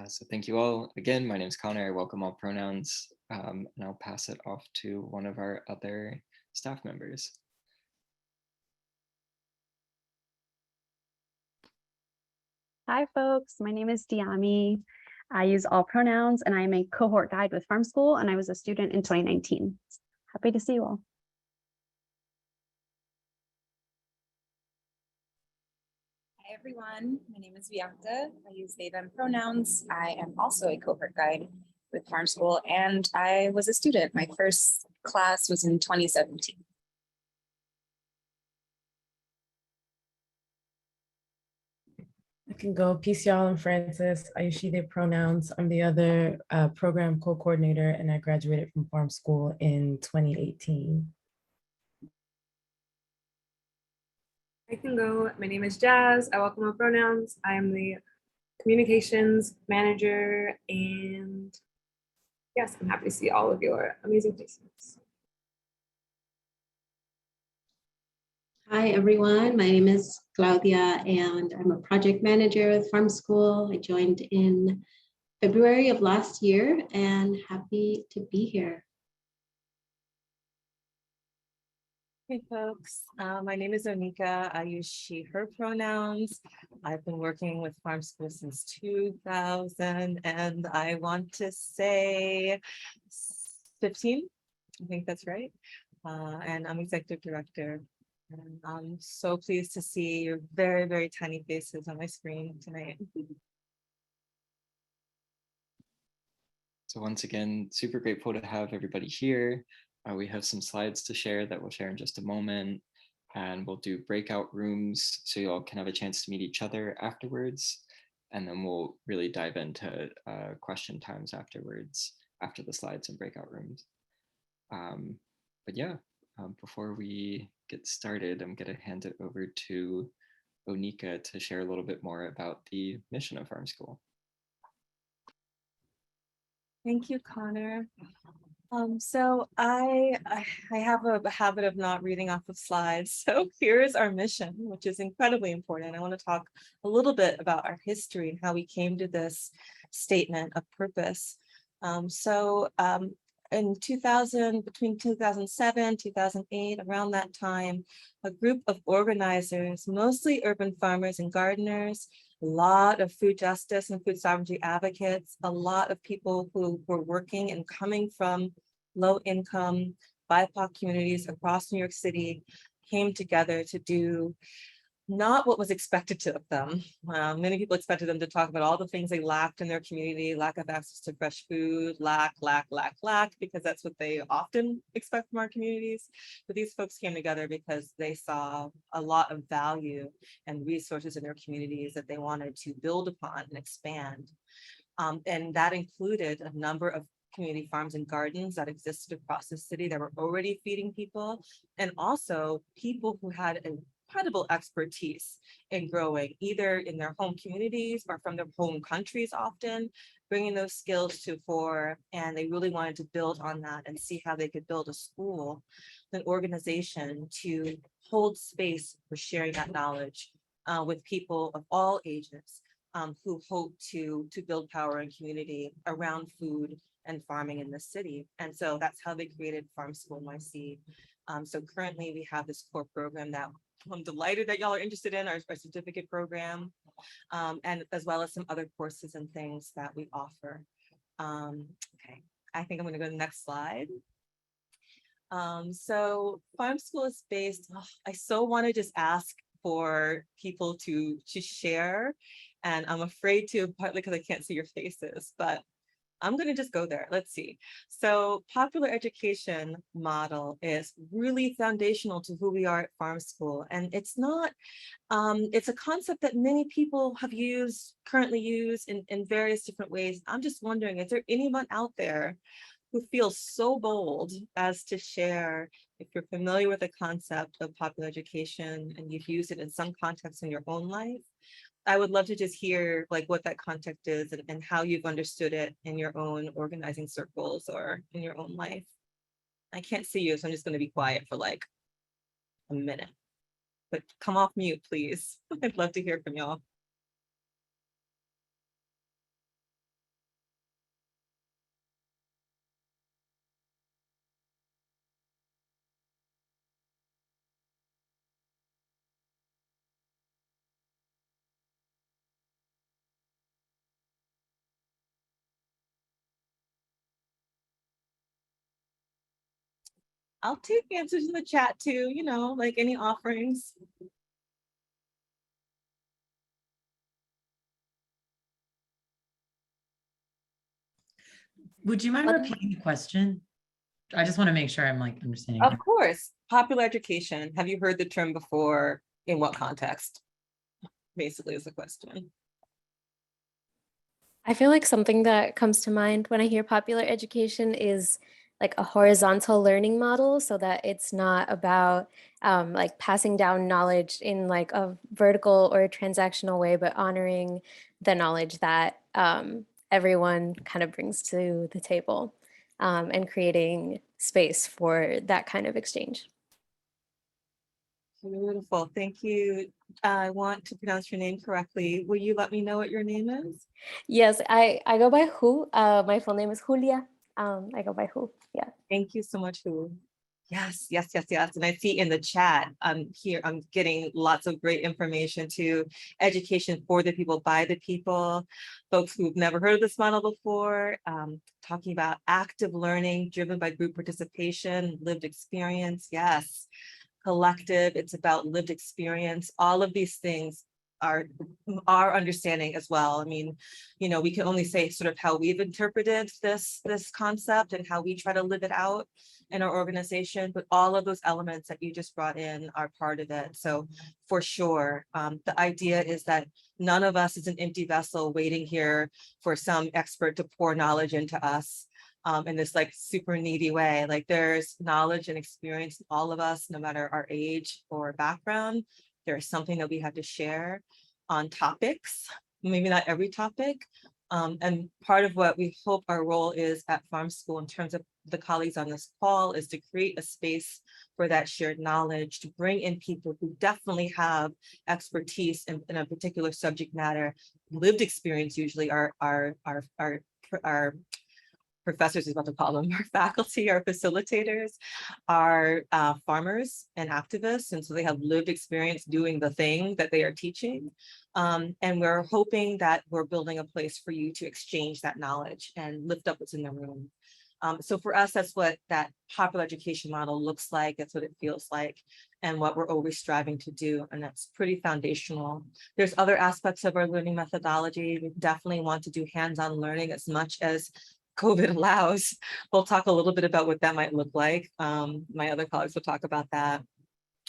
So thank you all. Again, my name is Connor. I welcome all pronouns, and I'll pass it off to one of our other staff members. Hi, folks. My name is Diami. I use all pronouns, and I'm a cohort guide with Farm School, and I was a student in 2019. Happy to see you all. Hi, everyone. My name is Bianca. I use they, them pronouns. I am also a cohort guide with Farm School, and I was a student. My first class was in 2017. I can go. Peace, y'all. I'm Francis. I use she, they pronouns. I'm the other program co-coordinator, and I graduated from Farm School in 2018. I can go. My name is Jazz. I welcome all pronouns. I am the communications manager, and yes, I'm happy to see all of your amazing faces. Hi, everyone. My name is Claudia, and I'm a project manager at Farm School. I joined in February of last year, and happy to be here. Hey folks, my name is Onika. I use she, her pronouns. I've been working with Farm School since 2000, and I want to say 15. I think that's right. And I'm executive director. And I'm so pleased to see your very, very tiny faces on my screen tonight. So once again, super grateful to have everybody here. We have some slides to share that we'll share in just a moment, and we'll do breakout rooms so you all can have a chance to meet each other afterwards. And then we'll really dive into question times afterwards, after the slides and breakout rooms. But yeah, before we get started, I'm gonna hand it over to Onika to share a little bit more about the mission of Farm School. Thank you, Connor. So I have a habit of not reading off of slides. So here's our mission, which is incredibly important. I want to talk a little bit about our history and how we came to this statement of purpose. In 2000, between 2007, 2008, around that time, a group of organizers, mostly urban farmers and gardeners, a lot of food justice and food sovereignty advocates, a lot of people who were working and coming from low income BIPOC communities across New York City came together to do not what was expected of them. Many people expected them to talk about all the things they lacked in their community, lack of access to fresh food, lack, because that's what they often expect from our communities. But these folks came together because they saw a lot of value and resources in their communities that they wanted to build upon and expand. And that included a number of community farms and gardens that existed across the city that were already feeding people, and also people who had incredible expertise in growing, either in their home communities or from their home countries, often bringing those skills to fore. And they really wanted to build on that and see how they could build a school, an organization to hold space for sharing that knowledge with people of all ages who hope to build power and community around food and farming in the city. And so that's how they created Farm School NYC. So currently we have this core program that I'm delighted that y'all are interested in, our certificate program, and as well as some other courses and things that we offer. Okay, I think I'm gonna go to the next slide. So Farm School is based, I so wanna just ask for people to share, and I'm afraid to, partly because I can't see your faces, but I'm going to just go there. Let's see. So popular education model is really foundational to who we are at Farm School. And it's not, it's a concept that many people have currently use in various different ways. I'm just wondering, is there anyone out there who feels so bold as to share, if you're familiar with the concept of popular education and you've used it in some context in your own life? I would love to just hear like what that context is and how you've understood it in your own organizing circles or in your own life. I can't see you, so I'm just going to be quiet for like a minute. But come off mute, please. I'd love to hear from y'all. I'll take answers in the chat too, you know, like any offerings. Would you mind repeating the question? I just want to make sure I'm like understanding. Of course, popular education. Have you heard the term before? In what context? Basically is the question. I feel like something that comes to mind when I hear popular education is like a horizontal learning model, so that it's not about like passing down knowledge in like a vertical or a transactional way, but honoring the knowledge that everyone kind of brings to the table, and creating space for that kind of exchange. Beautiful, thank you. I want to pronounce your name correctly. Will you let me know what your name is? Yes, I go by Hu. My full name is Julia. I go by Hu. Yeah. Thank you so much, Hu. Yes, yes, yes, yes. And I see in the chat, here, I'm getting lots of great information too. Education for the people, by the people, folks who've never heard of this model before, talking about active learning driven by group participation, lived experience. Yes, collective, it's about lived experience. All of these things are our understanding as well. I mean, you know, we can only say sort of how we've interpreted this concept and how we try to live it out in our organization, but all of those elements that you just brought in are part of it. So for sure, the idea is that none of us is an empty vessel waiting here for some expert to pour knowledge into us. In this like super needy way. Like there's knowledge and experience in all of us, no matter our age or background. There's something that we have to share on topics, maybe not every topic. And part of what we hope our role is at Farm School in terms of the colleagues on this call is to create a space for that shared knowledge, to bring in people who definitely have expertise in a particular subject matter, lived experience. Usually our professors is about to call them, our faculty, our facilitators, are farmers and activists. And so they have lived experience doing the thing that they are teaching. And we're hoping that we're building a place for you to exchange that knowledge and lift up what's in the room. So for us, that's what that popular education model looks like. That's what it feels like and what we're always striving to do. And that's pretty foundational. There's other aspects of our learning methodology. We definitely want to do hands-on learning as much as COVID allows. We'll talk a little bit about what that might look like. My other colleagues will talk about that.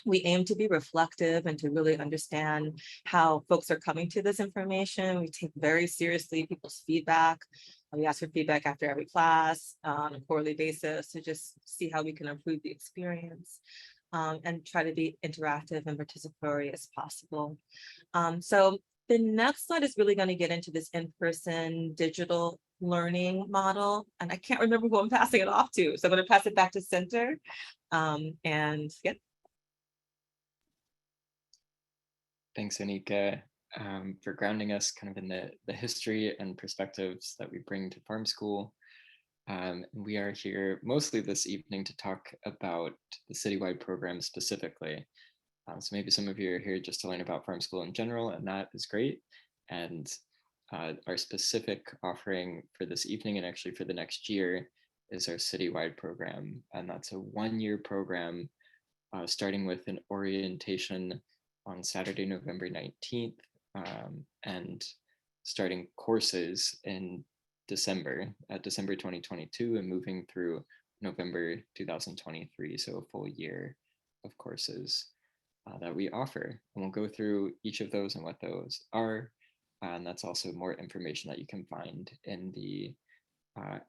We aim to be reflective and to really understand how folks are coming to this information. We take very seriously people's feedback. We ask for feedback after every class on a quarterly basis to just see how we can improve the experience, and try to be interactive and participatory as possible. So the next slide is really going to get into this in-person digital learning model. And I can't remember who I'm passing it off to. So I'm going to pass it back to Center. And yeah. Thanks, Anika, for grounding us kind of in the history and perspectives that we bring to Farm School. We are here mostly this evening to talk about the Citywide program specifically. So maybe some of you are here just to learn about Farm School in general, and that is great. And our specific offering for this evening and actually for the next year is our Citywide program. And that's a one-year program starting with an orientation on Saturday, November 19th, and starting courses in December 2022 and moving through November 2023. So a full year of courses that we offer. And we'll go through each of those and what those are. And that's also more information that you can find in the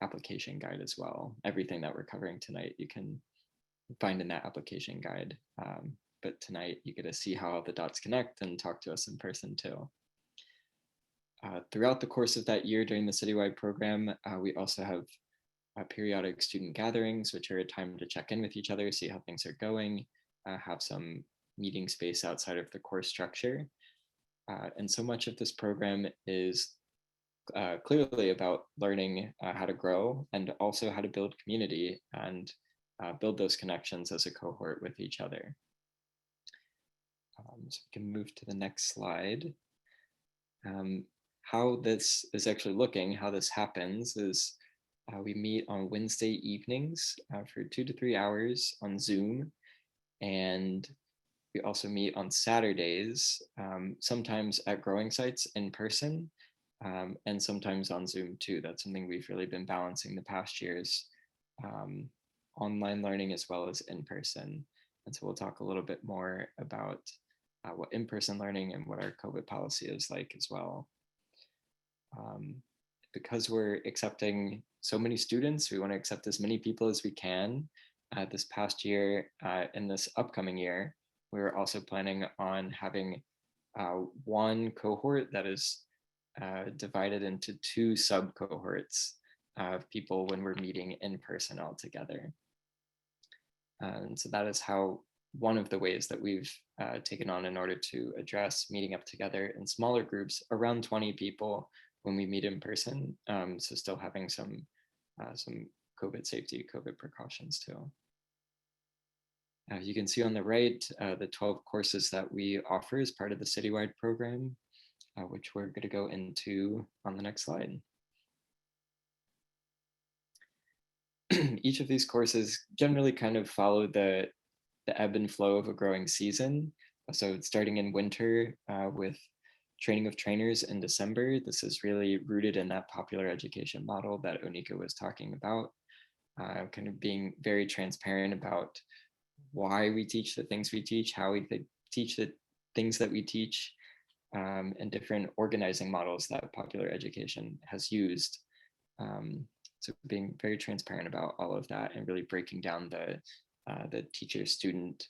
application guide as well. Everything that we're covering tonight, you can find in that application guide. But tonight you get to see how the dots connect and talk to us in person too. Throughout the course of that year during the Citywide program, we also have periodic student gatherings, which are a time to check in with each other, see how things are going, have some meeting space outside of the course structure. And so much of this program is clearly about learning how to grow and also how to build community and build those connections as a cohort with each other. So we can move to the next slide. How this is actually looking, how this happens is We meet on Wednesday evenings for 2 to 3 hours on Zoom. And we also meet on Saturdays, sometimes at growing sites in person, and sometimes on Zoom too. That's something we've really been balancing the past years, online learning as well as in person. And so we'll talk a little bit more about what in-person learning and what our COVID policy is like as well. Because we're accepting so many students, we want to accept as many people as we can. This past year, in this upcoming year, we're also planning on having one cohort that is divided into 2 sub-cohorts of people when we're meeting in person all together. And so that is how one of the ways that we've taken on in order to address meeting up together in smaller groups, around 20 people when we meet in person. So still having some COVID safety, COVID precautions too. You can see on the right, the 12 courses that we offer as part of the Citywide program, which we're going to go into on the next slide. Each of these courses generally kind of follow the ebb and flow of a growing season. So starting in winter with training of trainers in December, this is really rooted in that popular education model that Onika was talking about, kind of being very transparent about why we teach the things we teach, how we teach the things that we teach, and different organizing models that popular education has used. So being very transparent about all of that and really breaking down the teacher-student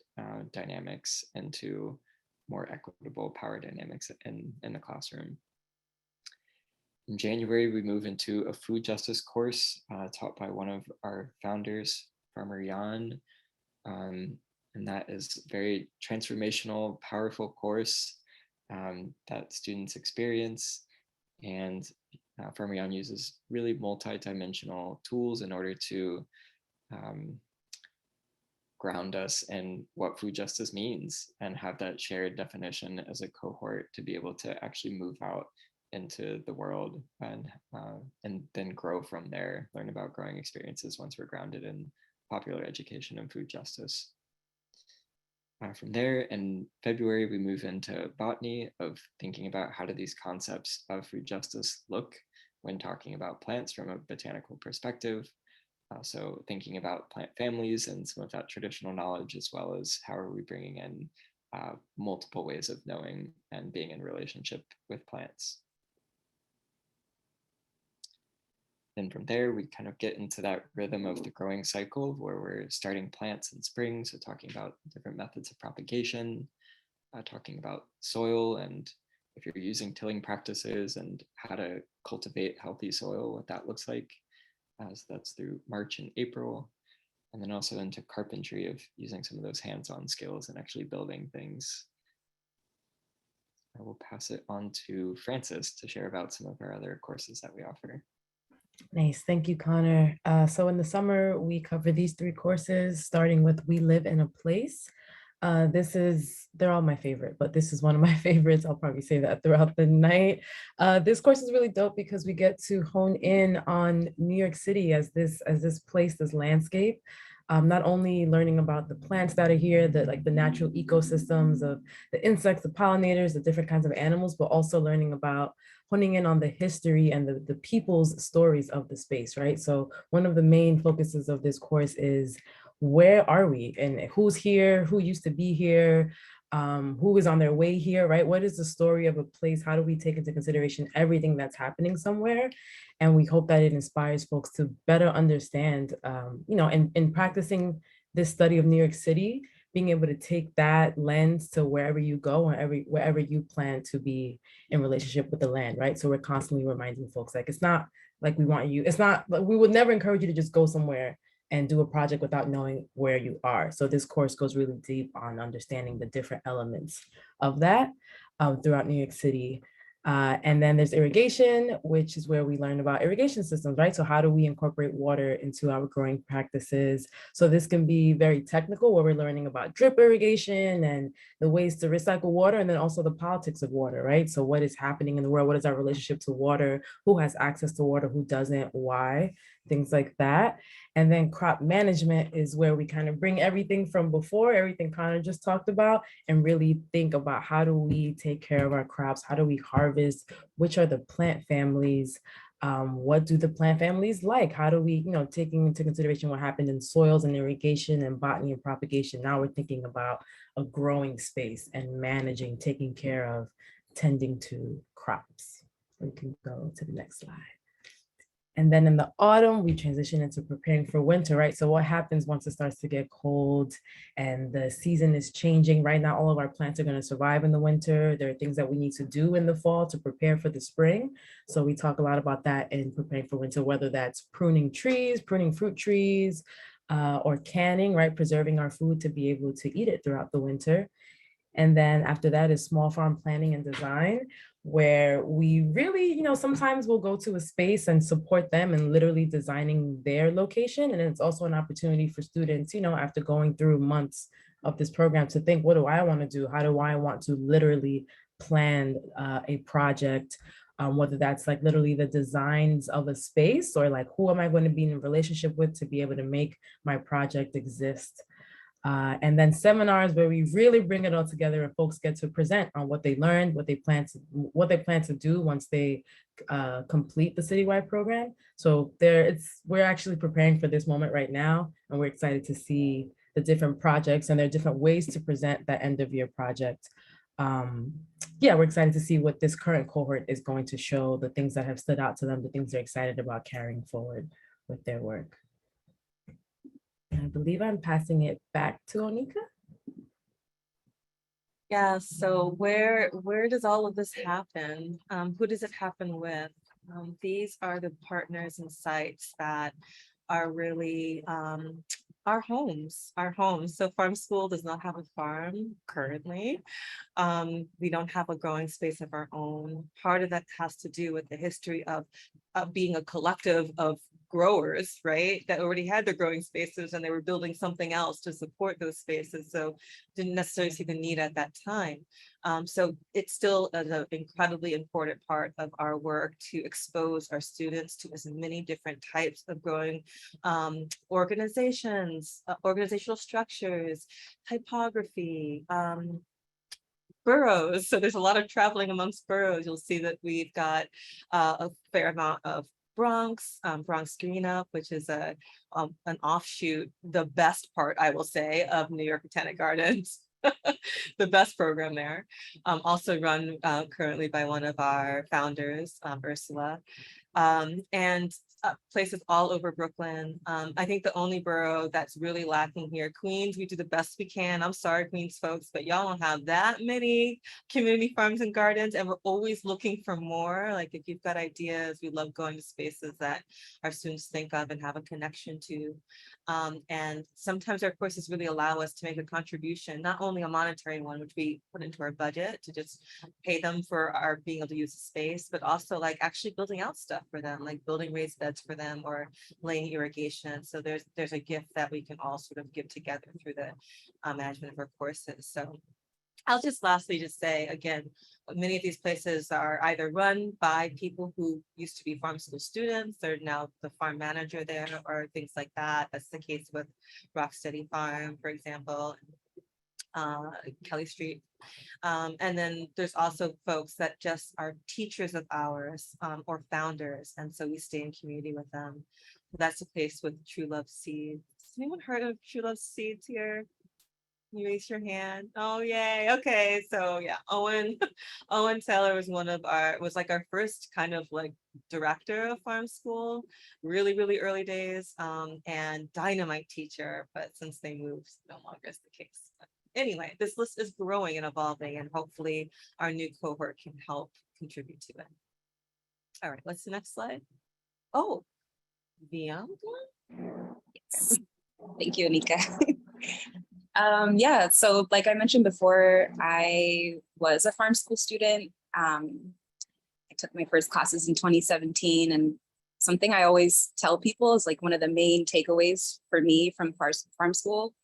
dynamics into more equitable power dynamics in the classroom. In January, we move into a food justice course taught by one of our founders, Farmer Jan. And that is a very transformational, powerful course that students experience. And Farmer Jan uses really multi-dimensional tools in order to ground us in what food justice means and have that shared definition as a cohort to be able to actually move out into the world and then grow from there, learn about growing experiences once we're grounded in popular education and food justice. From there, in February, we move into botany of thinking about how do these concepts of food justice look when talking about plants from a botanical perspective. So thinking about plant families and some of that traditional knowledge, as well as how are we bringing in multiple ways of knowing and being in relationship with plants. Then from there, we kind of get into that rhythm of the growing cycle where we're starting plants in spring. So talking about different methods of propagation, talking about soil and if you're using tilling practices and how to cultivate healthy soil, what that looks like. So that's through March and April. And then also into carpentry of using some of those hands-on skills and actually building things. I will pass it on to Frances to share about some of our other courses that we offer. Nice, thank you, Connor. So in the summer, we cover these 3 courses, starting with We Live in a Place. They're all my favorite, but this is one of my favorites. I'll probably say that throughout the night. This course is really dope because we get to hone in on New York City as this place, this landscape. Not only learning about the plants that are here, the natural ecosystems of the insects, the pollinators, the different kinds of animals, but also learning about honing in on the history and the people's stories of the space, right? So one of the main focuses of this course is where are we and who's here, who used to be here, who is on their way here, right? What is the story of a place? How do we take into consideration everything that's happening somewhere? And we hope that it inspires folks to better understand, in practicing this study of New York City, being able to take that lens to wherever you go and wherever you plan to be in relationship with the land, right? So we're constantly reminding folks, like, it's not like we would never encourage you to just go somewhere and do a project without knowing where you are. So this course goes really deep on understanding the different elements of that throughout New York City. And then there's irrigation, which is where we learn about irrigation systems, right? So how do we incorporate water into our growing practices? So this can be very technical, where we're learning about drip irrigation and the ways to recycle water, and then also the politics of water, right? So what is happening in the world? What is our relationship to water? Who has access to water? Who doesn't? Why? Things like that. And then crop management is where we kind of bring everything from before, everything Connor just talked about, and really think about how do we take care of our crops? How do we harvest? Which are the plant families? What do the plant families like? How do we, taking into consideration what happened in soils and irrigation and botany and propagation, now we're thinking about a growing space and managing, taking care of, tending to crops. We can go to the next slide. And then in the autumn, we transition into preparing for winter, right? So what happens once it starts to get cold and the season is changing? Right now, all of our plants are going to survive in the winter. There are things that we need to do in the fall to prepare for the spring. So we talk a lot about that in preparing for winter, whether that's pruning trees, pruning fruit trees, or canning, right? Preserving our food to be able to eat it throughout the winter. And then after that is small farm planning and design, where we really, sometimes we'll go to a space and support them in literally designing their location. And it's also an opportunity for students, after going through months of this program, to think, what do I want to do? How do I want to literally plan a project? Whether that's like literally the designs of a space, or like who am I going to be in a relationship with to be able to make my project exist. And then seminars where we really bring it all together and folks get to present on what they learned, what they plan to do once they complete the Citywide program. So we're actually preparing for this moment right now, and we're excited to see the different projects, and there are different ways to present that end of year project. We're excited to see what this current cohort is going to show, the things that have stood out to them, the things they're excited about carrying forward with their work. I believe I'm passing it back to Onika. Yeah, so where does all of this happen? Who does it happen with? These are the partners and sites that are really our homes. So Farm School does not have a farm currently. We don't have a growing space of our own. Part of that has to do with the history of being a collective of growers, right, that already had their growing spaces, and they were building something else to support those spaces, so didn't necessarily see the need at that time. So it's still an incredibly important part of our work to expose our students to as many different types of growing organizations, organizational structures, typography, boroughs. So there's a lot of traveling amongst boroughs. You'll see that we've got a fair amount of Bronx Green Up, which is an offshoot, the best part, I will say, of New York Botanic Gardens. The best program there. Also run currently by one of our founders, Ursula. And places all over Brooklyn. I think the only borough that's really lacking here, Queens, we do the best we can. I'm sorry, Queens folks, but y'all don't have that many community farms and gardens, and we're always looking for more. Like if you've got ideas, we love going to spaces that our students think of and have a connection to. And sometimes our courses really allow us to make a contribution, not only a monetary one, which we put into our budget to just pay them for our being able to use the space, but also like actually building out stuff for them, like building raised beds for them or laying irrigation. So there's a gift that we can all sort of give together through the management of our courses. So I'll just lastly just say, again, many of these places are either run by people who used to be farm school students, they're now the farm manager there, or things like that. That's the case with Rocksteady Farm, for example, Kelly Street. And then there's also folks that just are teachers of ours or founders. And so we stay in community with them. That's the case with True Love Seeds. Has anyone heard of True Love Seeds here? Can you raise your hand? Oh, yay. Okay. So yeah, Owen Taylor was like our first kind of like director of farm school, really, really early days, and dynamite teacher, but since they moved, no longer is the case. Anyway, this list is growing and evolving, and hopefully our new cohort can help contribute to it. All right, what's the next slide? Oh, Bianca? Yes. Thank you, Anika. Yeah, so like I mentioned before, I was a farm school student. took my first classes in 2017, and something I always tell people is like one of the main takeaways for me from farm school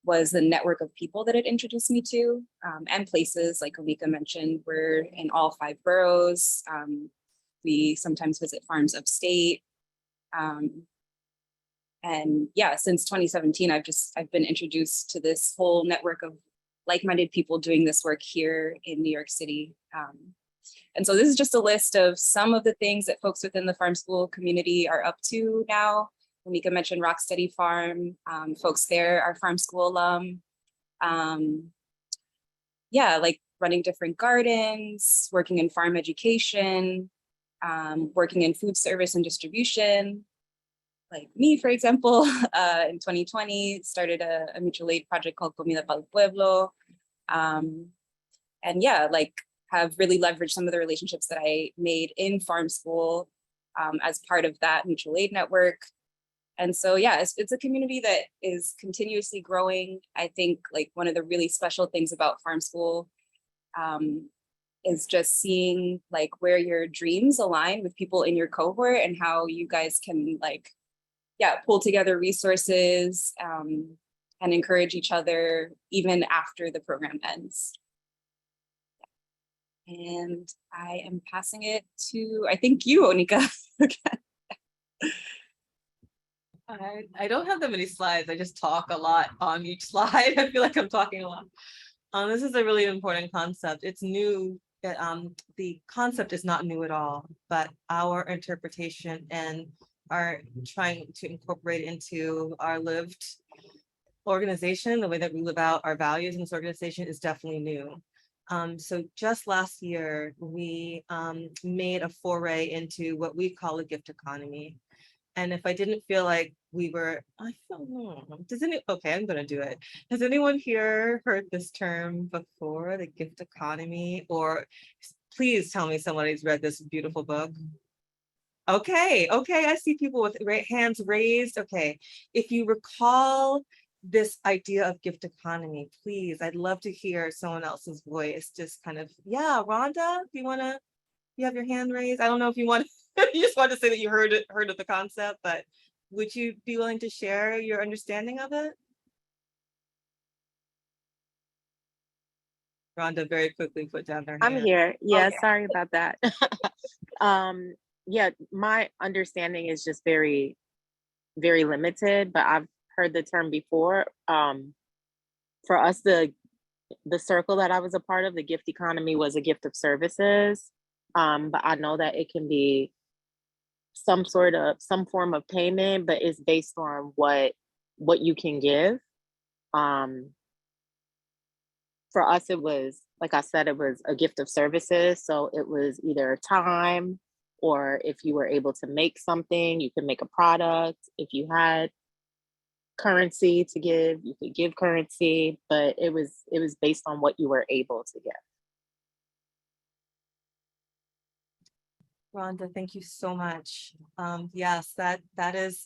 was the network of people that it introduced me to, and places like Onika mentioned. We're in all 5 boroughs. We sometimes visit farms upstate. And yeah, since 2017, I've been introduced to this whole network of like-minded people doing this work here in New York City. And so this is just a list of some of the things that folks within the farm school community are up to now. Onika mentioned Rocksteady Farm. Folks there are farm school alum. Yeah, like running different gardens, working in farm education, working in food service and distribution. Like me, for example, in 2020, started a mutual aid project called Comida para el Pueblo. And yeah, like have really leveraged some of the relationships that I made in farm school as part of that mutual aid network. And so, yeah, it's a community that is continuously growing. I think like one of the really special things about farm school is just seeing like where your dreams align with people in your cohort and how you guys can like, yeah, pull together resources and encourage each other even after the program ends. And I am passing it to, I think you, Onika. I don't have that many slides. I just talk a lot on each slide. I feel like I'm talking a lot. This is a really important concept. It's new. The concept is not new at all, but our interpretation and our trying to incorporate into our lived organization, the way that we live out our values in this organization is definitely new. So just last year, we made a foray into what we call a gift economy. And if I didn't feel like we were, I don't know, okay, I'm gonna do it. Has anyone here heard this term before, the gift economy? Or please tell me somebody's read this beautiful book. Okay, I see people with hands raised. Okay, if you recall this idea of gift economy, please, I'd love to hear someone else's voice. Just kind of, yeah, Rhonda, if you have your hand raised. I don't know if you want, you just want to say that you heard of the concept, but would you be willing to share your understanding of it? Rhonda very quickly put down her hand. I'm here. Yeah, Okay. sorry about that. Yeah, my understanding is just very, very limited, but I've heard the term before. For us, the circle that I was a part of, the gift economy, was a gift of services. But I know that it can be some form of payment, but it's based on what you can give. For us, it was, like I said, it was a gift of services. So it was either time, or if you were able to make something, you could make a product. If you had currency to give, you could give currency, but it was based on what you were able to give. Rhonda, thank you so much. Yes, that is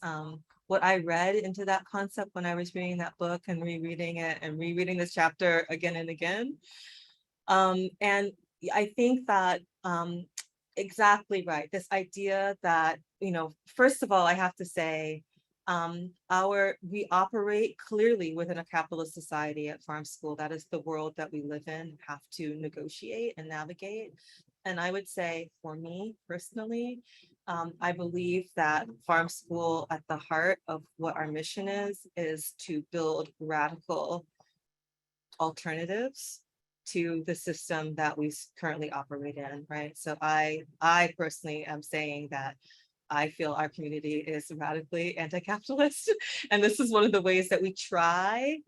what I read into that concept when I was reading that book and rereading it and rereading this chapter again and again. And I think that exactly right. This idea that, first of all, I have to say, we operate clearly within a capitalist society at Farm School. That is the world that we live in, have to negotiate and navigate. And I would say, for me personally, I believe that Farm School, at the heart of what our mission is to build radical alternatives to the system that we currently operate in, right? So I personally am saying that I feel our community is radically anti-capitalist. And this is one of the ways that we try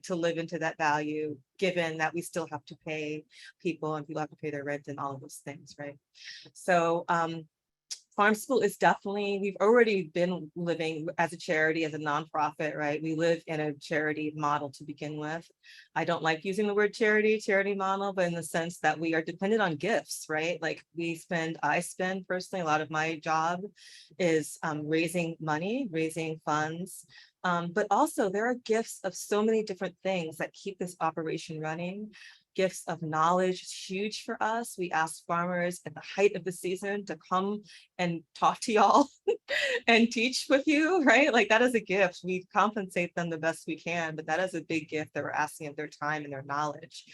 to live into that value, given that we still have to pay people and people have to pay their rent and all of those things, right? So Farm School is definitely, we've already been living as a charity, as a nonprofit, right? We live in a charity model to begin with. I don't like using the word charity model, but in the sense that we are dependent on gifts, right? Like I spend personally, a lot of my job is raising money, raising funds. But also there are gifts of so many different things that keep this operation running. gifts of knowledge is huge for us. We ask farmers at the height of the season to come and talk to y'all and teach with you, right? Like that is a gift. We compensate them the best we can, but that is a big gift that we're asking of their time and their knowledge.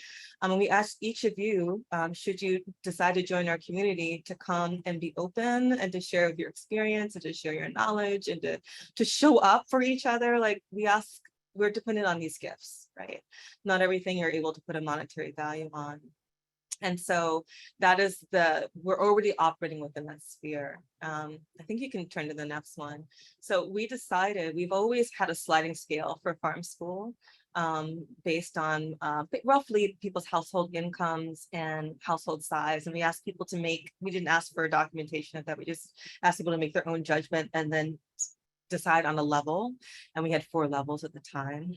And we ask each of you, should you decide to join our community, to come and be open and to share your experience and to share your knowledge and to show up for each other. Like we're dependent on these gifts, right? Not everything you're able to put a monetary value on. And so that is we're already operating within that sphere. I think you can turn to the next one. So we decided, we've always had a sliding scale for farm school based on roughly people's household incomes and household size. And we asked people to we didn't ask for documentation of that. We just asked people to make their own judgment and then decide on a level. And we had 4 levels at the time.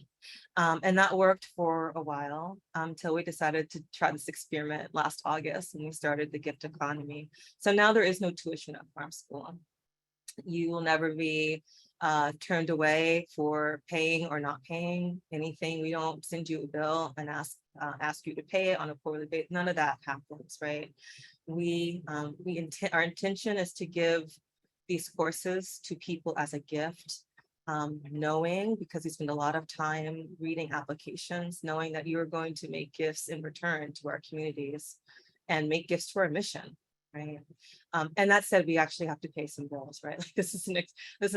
And that worked for a while until we decided to try this experiment last August when we started the gift economy. So now there is no tuition at farm school. You will never be turned away for paying or not paying anything. We don't send you a bill and ask you to pay it on a quarterly basis. None of that happens, right? Our intention is to give these courses to people as a gift, knowing, because we spend a lot of time reading applications, knowing that you are going to make gifts in return to our communities and make gifts to our mission, right? And that said, we actually have to pay some bills, right? Like this is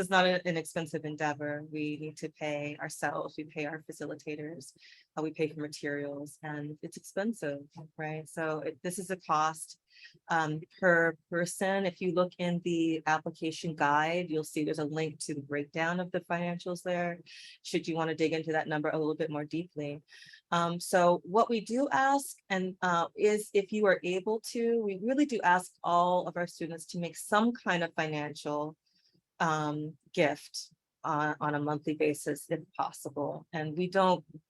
not an expensive endeavor. We need to pay ourselves, we pay our facilitators, we pay for materials, and it's expensive, right? So this is a cost per person. If you look in the application guide, you'll see there's a link to the breakdown of the financials there, should you want to dig into that number a little bit more deeply. So what we do ask is, if you are able to, we really do ask all of our students to make some kind of financial gift on a monthly basis if possible. And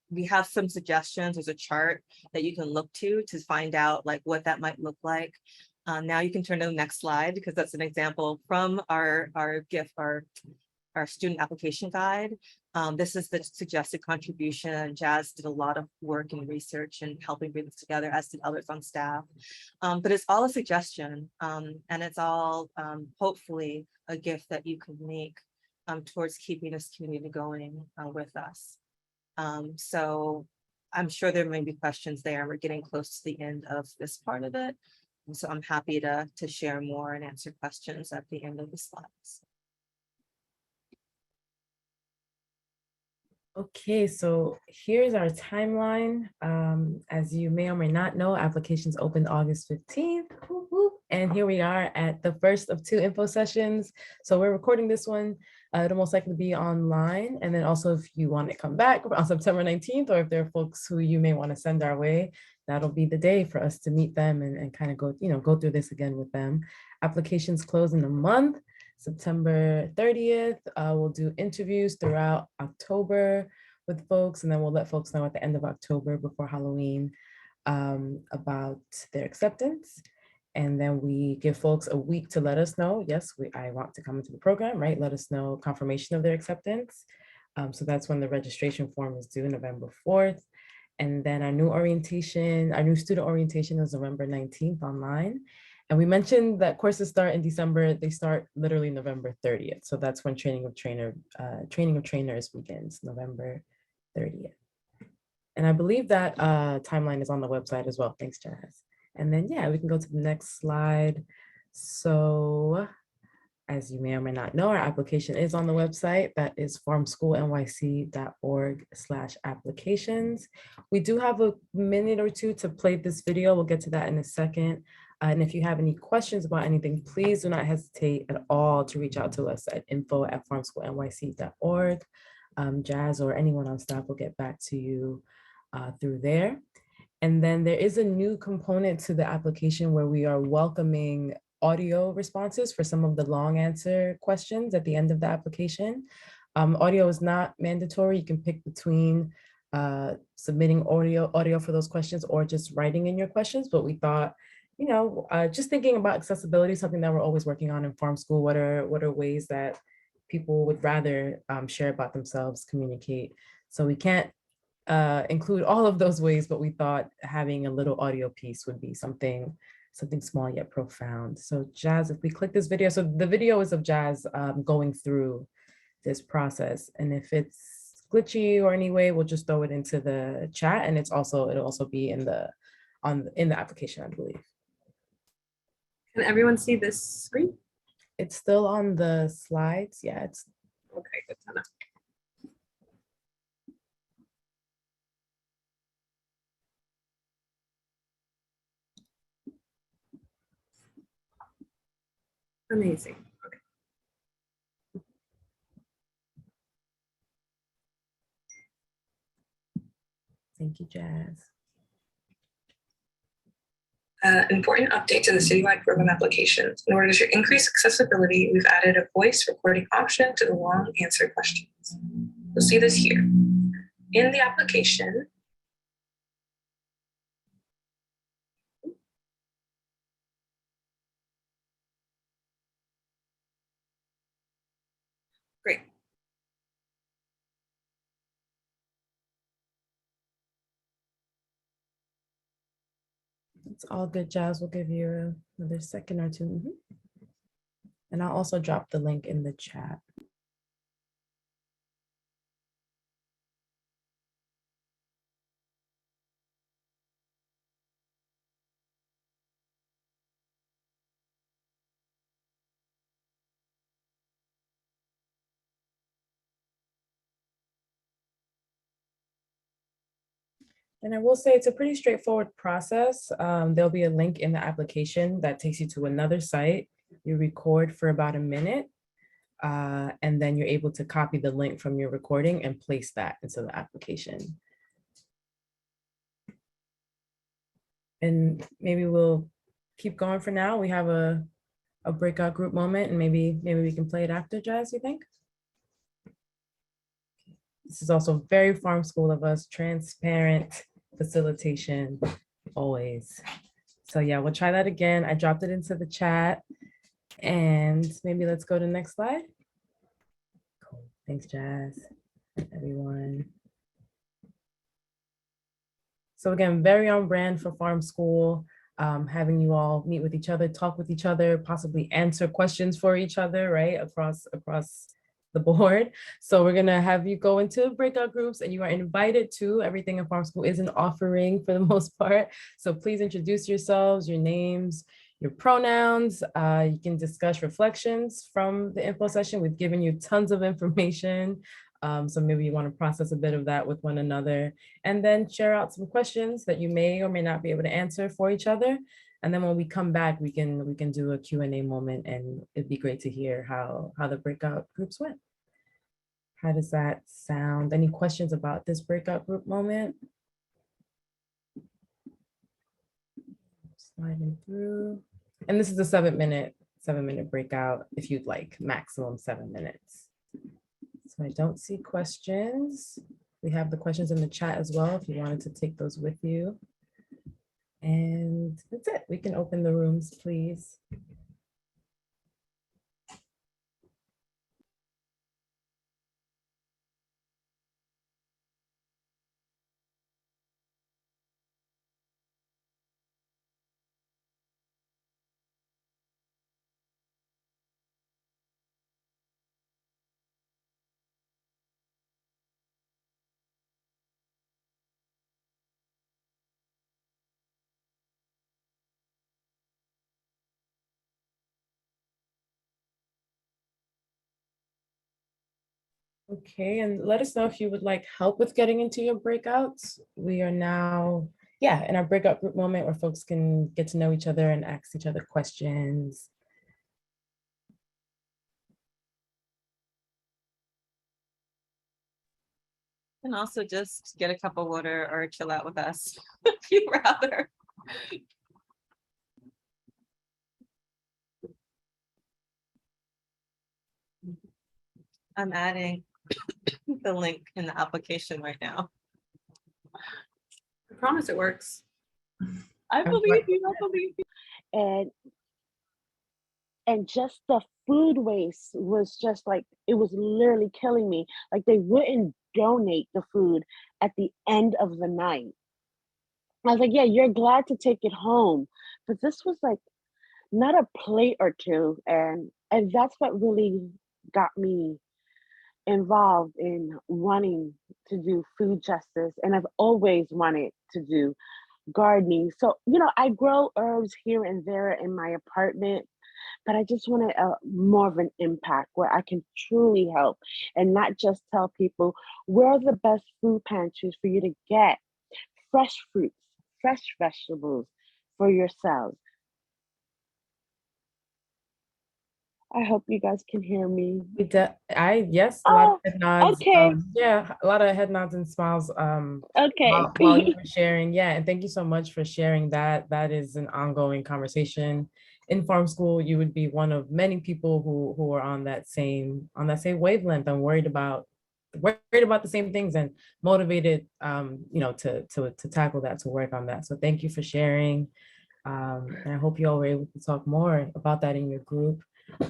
we have some suggestions. There's a chart that you can look to find out like what that might look like. Now you can turn to the next slide, because that's an example from our gift, our student application guide. This is the suggested contribution. Jazz did a lot of work and research and helping bring this together, as did others on staff. But it's all a suggestion, and it's all hopefully a gift that you can make towards keeping this community going with us. So I'm sure there may be questions there. We're getting close to the end of this part of it. And so I'm happy to share more and answer questions at the end of the slides. Okay, so here's our timeline. As you may or may not know, applications opened August 15th. Whoop, whoop. And here we are at the first of 2 info sessions. So we're recording this one. It'll most likely be online. And then also, if you want to come back on September 19th, or if there are folks who you may want to send our way, that'll be the day for us to meet them and kind of go through this again with them. Applications close in a month. September 30th, we'll do interviews throughout October with folks, and then we'll let folks know at the end of October before Halloween about their acceptance. And then we give folks a week to let us know, yes, I want to come into the program, right? Let us know confirmation of their acceptance. So that's when the registration form is due, November 4th. And then our new student orientation is November 19th online. And we mentioned that courses start in December. They start literally November 30th. So that's when training of trainers begins, November 30th. And I believe that timeline is on the website as well. Thanks, Jazz. And then, yeah, we can go to the next slide. So as you may or may not know, our application is on the website. That is farmschoolnyc.org/applications. We do have a minute or two to play this video. We'll get to that in a second. And if you have any questions about anything, please do not hesitate at all to reach out to us at info@farmschoolnyc.org. Jazz or anyone on staff will get back to you through there. And then there is a new component to the application where we are welcoming audio responses for some of the long answer questions at the end of the application. Audio is not mandatory. You can pick between submitting audio for those questions or just writing in your questions. But we thought, just thinking about accessibility, something that we're always working on in farm school. What are ways that people would rather share about themselves, communicate? So we can't include all of those ways, but we thought having a little audio piece would be something small yet profound. So Jazz, if we click this video, so the video is of Jazz going through this process. And if it's glitchy or anyway, we'll just throw it into the chat, and it'll also be in the application, I believe. Can everyone see this screen? It's still on the slides. Yeah, it's Okay, good to know. Amazing. Okay. Thank you, Jazz. Important update to the Citywide program applications. In order to increase accessibility, we've added a voice recording option to the long answer questions. You'll see this here. In the application, great. It's all good, Jazz. We'll give you another second or two. And I'll also drop the link in the chat. And I will say it's a pretty straightforward process. There'll be a link in the application that takes you to another site. You record for about a minute, and then you're able to copy the link from your recording and place that into the application. And maybe we'll keep going for now. We have a breakout group moment, and maybe we can play it after, Jazz, you think? This is also very farm school of us, transparent facilitation, always. So yeah, we'll try that again. I dropped it into the chat, and maybe let's go to the next slide. Cool. Thanks, Jazz, everyone. So again, very on brand for farm school, having you all meet with each other, talk with each other, possibly answer questions for each other, right, across the board. So we're gonna have you go into breakout groups, and you are invited to. Everything in farm school is an offering for the most part. So please introduce yourselves, your names, your pronouns. You can discuss reflections from the info session. We've given you tons of information. So maybe you want to process a bit of that with one another, and then share out some questions that you may or may not be able to answer for each other. And then when we come back, we can do a Q&A moment, and it'd be great to hear how the breakout groups went. How does that sound? Any questions about this breakout group moment? Sliding through. And this is a 7-minute breakout if you'd like, maximum 7 minutes. So I don't see questions. We have the questions in the chat as well if you wanted to take those with you. And that's it. We can open the rooms, please. Okay, and let us know if you would like help with getting into your breakouts. We are now, in our breakout group moment where folks can get to know each other and ask each other questions. And also just get a cup of water or chill out with us if you'd rather. I'm adding the link in the application right now. I promise it works. I believe you, I believe you. And just the food waste was just like, it was literally killing me. Like they wouldn't donate the food at the end of the night. I was like, yeah, you're glad to take it home. But this was like not a plate or two. And that's what really got me involved in wanting to do food justice. And I've always wanted to do gardening. So, I grow herbs here and there in my apartment, but I just wanted more of an impact where I can truly help and not just tell people where are the best food pantries for you to get fresh fruits, fresh vegetables for yourselves. I hope you guys can hear me. Yes, a lot of head nods. Okay. Yeah, a lot of head nods and smiles. Okay. While you were sharing, yeah, and thank you so much for sharing that. That is an ongoing conversation in farm school. You would be one of many people who are on that same wavelength and worried about the same things and motivated, to tackle that, to work on that. So thank you for sharing. And I hope you all were able to talk more about that in your group.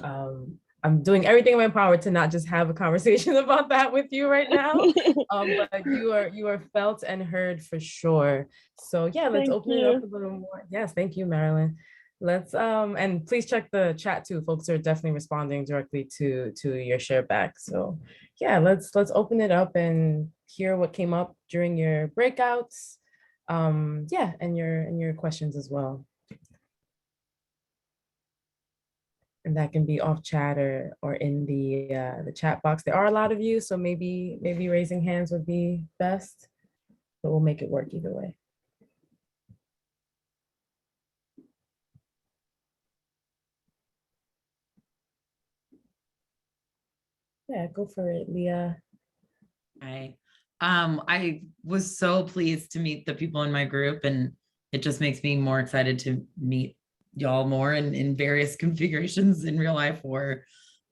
I'm doing everything in my power to not just have a conversation about that with you right now, but you are felt and heard for sure. So yeah, let's open it up a little more. Yes, thank you, Marilyn. Let's and please check the chat too. Folks are definitely responding directly to your share back. So yeah, let's open it up and hear what came up during your breakouts. Yeah, and your questions as well. And that can be off chat or in the chat box. There are a lot of you, so maybe raising hands would be best, but we'll make it work either way. Yeah, go for it, Leah. Hi. I was so pleased to meet the people in my group, and it just makes me more excited to meet y'all more in various configurations in real life or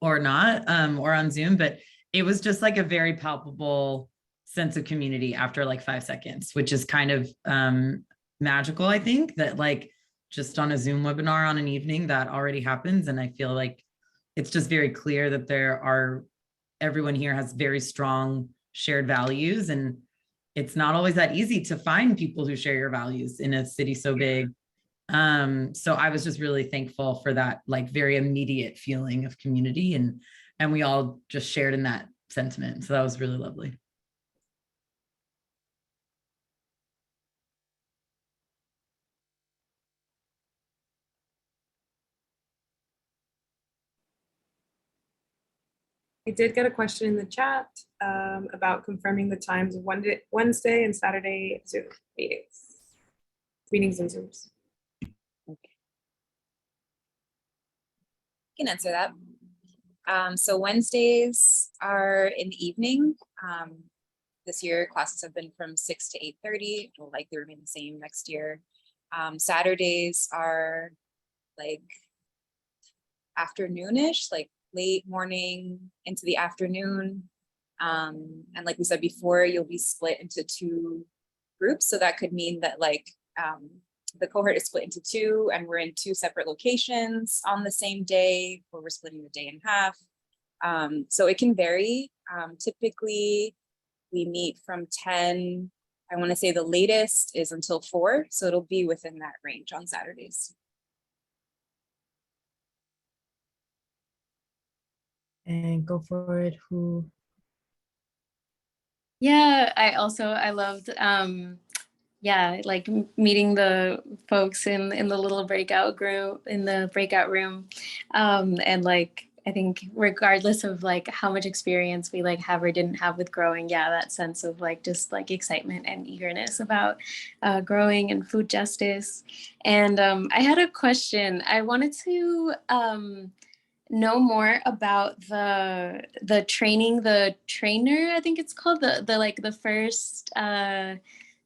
not, or on Zoom. But it was just like a very palpable sense of community after like 5 seconds, which is kind of magical. I think that like just on a Zoom webinar on an evening that already happens. And I feel like it's just very clear that everyone here has very strong shared values, and it's not always that easy to find people who share your values in a city so big. So I was just really thankful for that, like very immediate feeling of community, and we all just shared in that sentiment. So that was really lovely. I did get a question in the chat about confirming the times of Wednesday and Saturday Zoom meetings and Zooms. I can answer that. So Wednesdays are in the evening. This year classes have been from 6 to 8:30. It'll likely remain the same next year. Saturdays are like afternoonish, like late morning into the afternoon. And like we said before, you'll be split into 2 groups. So that could mean that like the cohort is split into 2 and we're in 2 separate locations on the same day, or we're splitting the day in half. So it can vary. Typically we meet from 10, I want to say the latest is until 4. So it'll be within that range on Saturdays. And go for it, who? Yeah, I loved yeah, like meeting the folks in the little breakout group in the breakout room. And like I think regardless of like how much experience we like have or didn't have with growing, yeah, that sense of like just like excitement and eagerness about growing and food justice. And I had a question. I wanted to know more about the training, the trainer, I think it's called, the like the first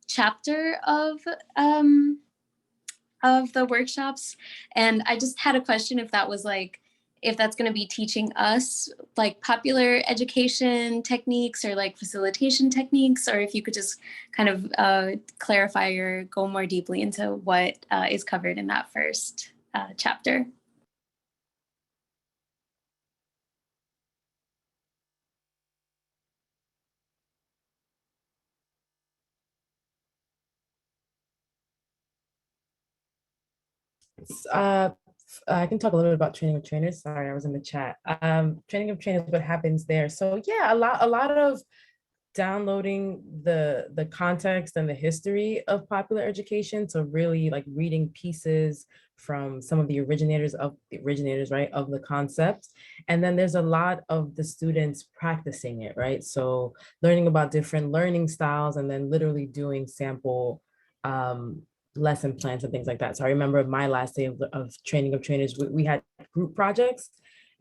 chapter of the workshops. And I just had a question if that was like, if that's going to be teaching us like popular education techniques or like facilitation techniques, or if you could just kind of clarify or go more deeply into what is covered in that first chapter. I can talk a little bit about training of trainers. Sorry, I was in the chat. Training of trainers, what happens there? So yeah, a lot of downloading the context and the history of popular education. So really like reading pieces from some of the originators, right, of the concept. And then there's a lot of the students practicing it, right? So learning about different learning styles and then literally doing sample lesson plans and things like that. So I remember my last day of training of trainers, we had group projects,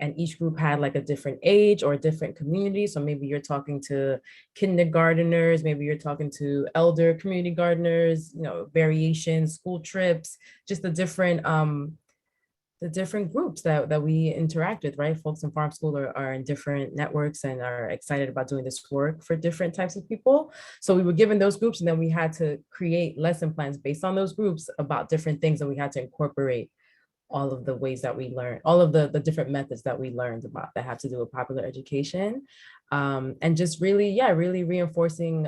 and each group had like a different age or a different community. So maybe you're talking to kindergarteners, maybe you're talking to elder community gardeners, you know, variations, school trips, just the different groups that we interact with, right? Folks in farm school are in different networks and are excited about doing this work for different types of people. So we were given those groups, and then we had to create lesson plans based on those groups about different things that we had to incorporate all of the ways that we learn, all of the different methods that we learned about that have to do with popular education. And just really, yeah, really reinforcing,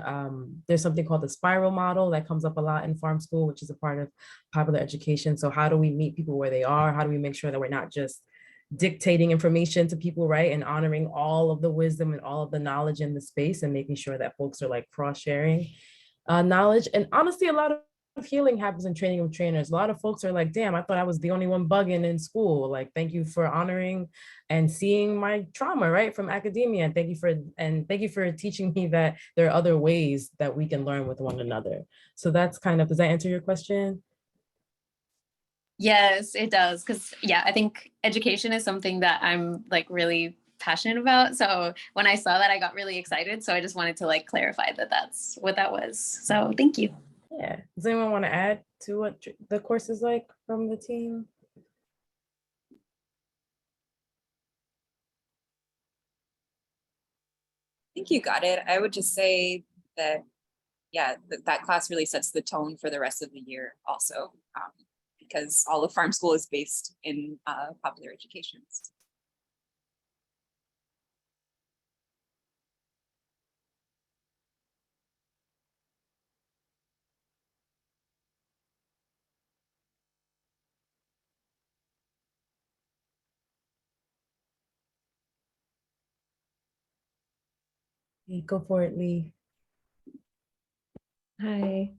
there's something called the spiral model that comes up a lot in farm school, which is a part of popular education. So how do we meet people where they are? How do we make sure that we're not just dictating information to people, right? And honoring all of the wisdom and all of the knowledge in the space and making sure that folks are like cross-sharing knowledge. And honestly, a lot of healing happens in training of trainers. A lot of folks are like, damn, I thought I was the only one bugging in school. Like, thank you for honoring and seeing my trauma, right, from academia. And thank you for teaching me that there are other ways that we can learn with one another. So that's kind of, does that answer your question? Yes, it does. Because yeah, I think education is something that I'm like really passionate about. So when I saw that, I got really excited. So I just wanted to like clarify that that's what that was. So thank you. Yeah. Does anyone want to add to what the course is like from the team? I think you got it. I would just say that, yeah, that class really sets the tone for the rest of the year also, because all of farm school is based in popular education. Go for it, Lee. Hi.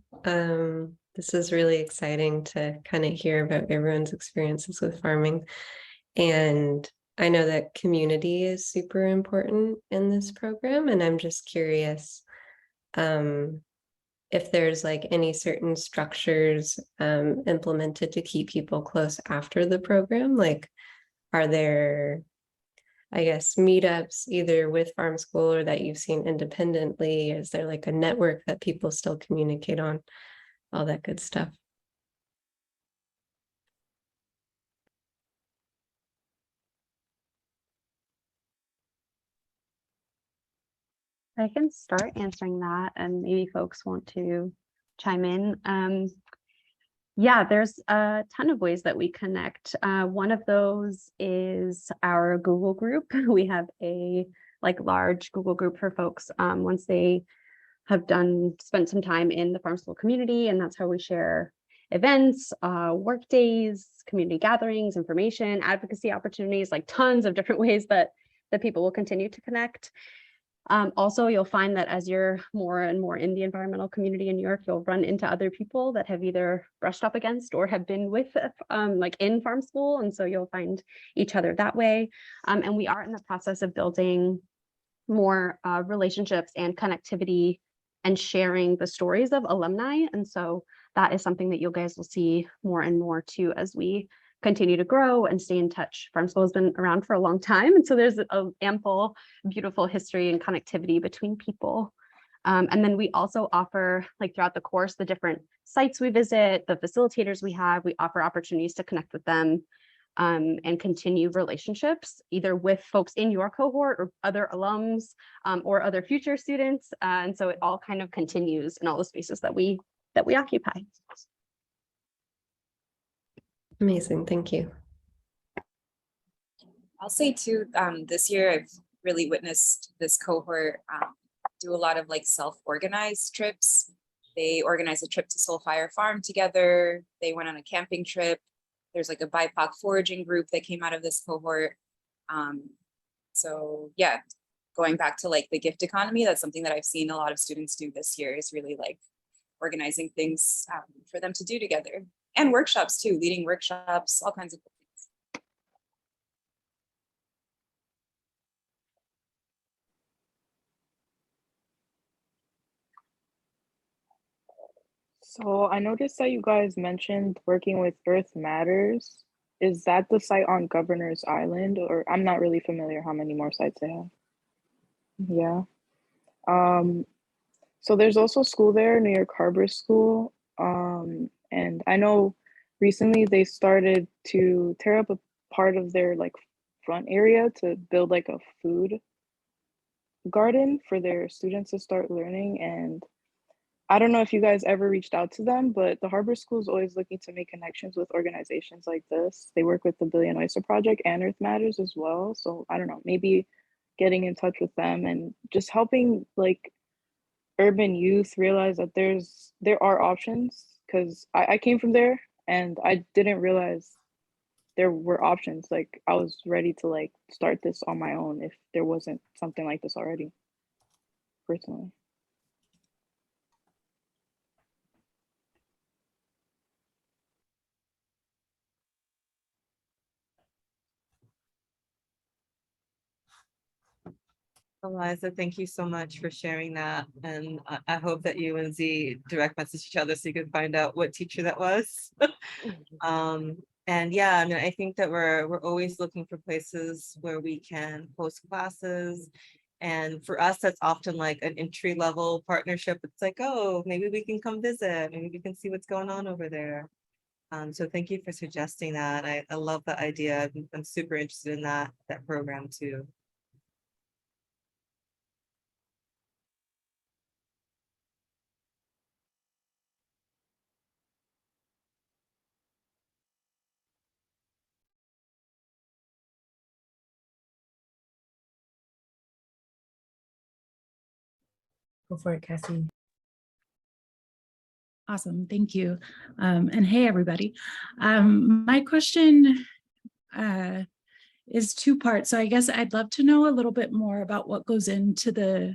This is really exciting to kind of hear about everyone's experiences with farming. And I know that community is super important in this program, and I'm just curious if there's like any certain structures implemented to keep people close after the program. Like, are there, I guess, meetups either with farm school or that you've seen independently? Is there like a network that people still communicate on? All that good stuff. I can start answering that, and maybe folks want to chime in. Yeah, there's a ton of ways that we connect. One of those is our Google group. We have a like large Google group for folks once they have spent some time in the farm school community, and that's how we share events, work days, community gatherings, information, advocacy opportunities, like tons of different ways that people will continue to connect. Also, you'll find that as you're more and more in the environmental community in New York, you'll run into other people that have either brushed up against or have been with like in farm school. And so you'll find each other that way. And we are in the process of building more relationships and connectivity and sharing the stories of alumni. And so that is something that you guys will see more and more too as we continue to grow and stay in touch. Farm school has been around for a long time. And so there's an ample, beautiful history and connectivity between people. And then we also offer, like throughout the course, the different sites we visit, the facilitators we have, we offer opportunities to connect with them and continue relationships, either with folks in your cohort or other alums or other future students. And so it all kind of continues in all the spaces that we occupy. Amazing, thank you. I'll say too, this year I've really witnessed this cohort do a lot of like self-organized trips. They organized a trip to Soulfire Farm together. They went on a camping trip. there's like a BIPOC foraging group that came out of this cohort. So yeah, going back to like the gift economy, that's something that I've seen a lot of students do this year, is really like organizing things for them to do together, and workshops too, leading workshops, all kinds of things. So I noticed that you guys mentioned working with Earth Matters. Is that the site on Governor's Island? Or I'm not really familiar how many more sites they have. Yeah. So there's also school there, New York Harbor School. And I know recently they started to tear up a part of their like front area to build like a food garden for their students to start learning. And I don't know if you guys ever reached out to them, but the Harbor School is always looking to make connections with organizations like this. They work with the Billion Oyster Project and Earth Matters as well. So I don't know, maybe getting in touch with them and just helping like urban youth realize that there are options, because I came from there and I didn't realize there were options. Like I was ready to like start this on my own if there wasn't something like this already, personally. Eliza, thank you so much for sharing that. And I hope that you and Z direct message each other so you can find out what teacher that was. And yeah, I mean, I think that we're always looking for places where we can host classes. And for us, that's often like an entry level partnership. It's like, oh, maybe we can come visit. Maybe we can see what's going on over there. So thank you for suggesting that. I love the idea. I'm super interested in that program too. Go for it, Cassie. Awesome, thank you. And hey, everybody. My question is two parts. So I guess I'd love to know a little bit more about what goes into the